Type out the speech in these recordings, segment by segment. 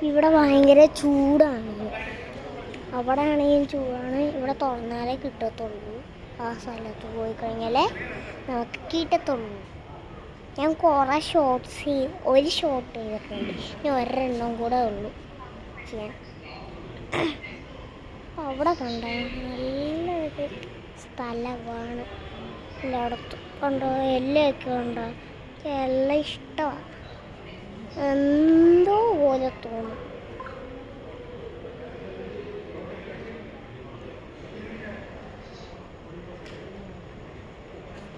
ഇവിടെ ഭയങ്കര ചൂടാണ്. അവിടെ ആണെങ്കിലും ചൂടാണ്. ഇവിടെ തുറന്നാലേ കിട്ടത്തുള്ളൂ. ആ സ്ഥലത്ത് പോയി കഴിഞ്ഞാലേ നമുക്ക് കിട്ടത്തുള്ളൂ. ഞാൻ കുറേ ഒരു ഷോട്ട് ചെയ്തിട്ടുണ്ട്. ഇനി ഒരെണ്ണം കൂടെ ഉള്ളൂ ചെയ്യാൻ. അവിടെ കണ്ട നല്ലൊരു സ്ഥലമാണ്. എല്ലായിടത്തും കണ്ടോ, എല്ലയൊക്കെ ഉണ്ടോ? എല്ലാം ഇഷ്ടമാണ്. എന്തോ പോലെ തോന്നും.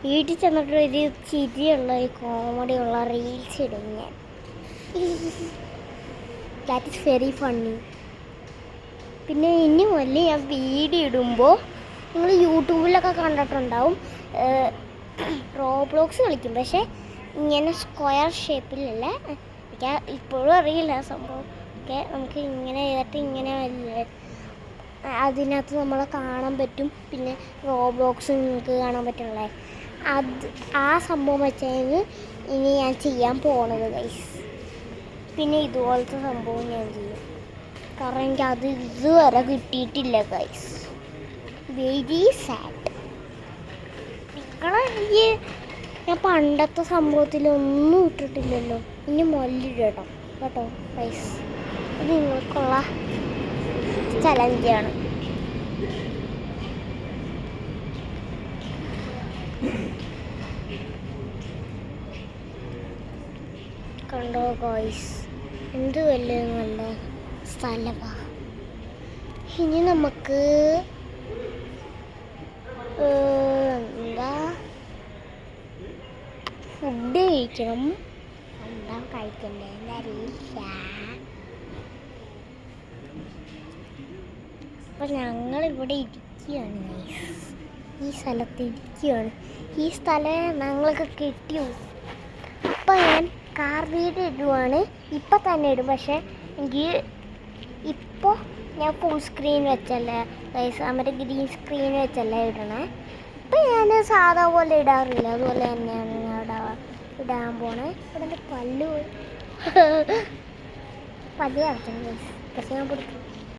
വീട്ടിൽ ചെന്നിട്ട് ഒരു ചിരിയുള്ള ഒരു കോമഡിയുള്ള റീൽസ് ഇടും ഞാൻ. That is very funny. പിന്നെ ഇനി മുതൽ ഞാൻ വീഡിയോ ഇടുമ്പോൾ നിങ്ങൾ യൂട്യൂബിലൊക്കെ കണ്ടിട്ടുണ്ടാവും, റോബ്ലോക്സ് കളിക്കും. പക്ഷേ ഇങ്ങനെ സ്ക്വയർ ഷേപ്പിലല്ല. എനിക്ക് ഇപ്പോഴും അറിയില്ല സംഭവം ഒക്കെ. നമുക്ക് ഇങ്ങനെ ചെയ്തിട്ട് ഇങ്ങനെ അതിനകത്ത് നമ്മളെ കാണാൻ പറ്റും. പിന്നെ റോബ്ലോക്സ് നിങ്ങൾക്ക് കാണാൻ പറ്റുള്ളേ. ആ സംഭവം വെച്ചാൽ ഇനി ഞാൻ ചെയ്യാൻ പോണത് ഗൈസ്. പിന്നെ ഇതുപോലത്തെ സംഭവം ഞാൻ ചെയ്യും. കാരണം എനിക്ക് അത് ഇതുവരെ കിട്ടിയിട്ടില്ല ഗൈസ്. Very sad. നിങ്ങളെ ഞാൻ പണ്ടത്തെ സംഭവത്തിലൊന്നും ഇട്ടിട്ടില്ലല്ലോ. ഇനി മൊല്ലിടണം കേട്ടോ ഗൈസ്. ഇത് നിങ്ങൾക്കുള്ള ചലഞ്ചാണ്. കണ്ടോ ഗൈസ്, എന്ത് വലിയ നല്ല സ്ഥലമാണ്. ഇനി നമുക്ക് എന്താ ഫുഡ് കഴിക്കണം. എന്താ കഴിക്കണ്ടേ എന്നറിയില്ല. അപ്പം ഞങ്ങളിവിടെ ഇരിക്കുകയാണ് ഗൈസ്. ഈ സ്ഥലത്ത് ഇരിക്കുകയാണ്. ഈ സ്ഥലം ഞങ്ങൾക്ക് കിട്ടിയോ. അപ്പം ഞാൻ കാർ വീഡിയോ ഇടുവാണ്. ഇപ്പം തന്നെ ഇടും. പക്ഷേ എനിക്ക് ഇപ്പോൾ ഞാൻ ഫുൾ സ്ക്രീൻ വെച്ചല്ലേ ഗൈസ്, നമ്മുടെ ഗ്രീൻ സ്ക്രീൻ വെച്ചല്ലേ ഇടണേ. ഇപ്പം ഞാൻ സാധാ പോലെ ഇടാറില്ല. അതുപോലെ തന്നെയാണ് ഞാൻ ഇടാൻ പോണേ. ഇവിടെ എൻ്റെ പല്ല് പല്ല് കളിക്കണം ഗൈസ്. പക്ഷേ ഞാൻ പിടിക്കും.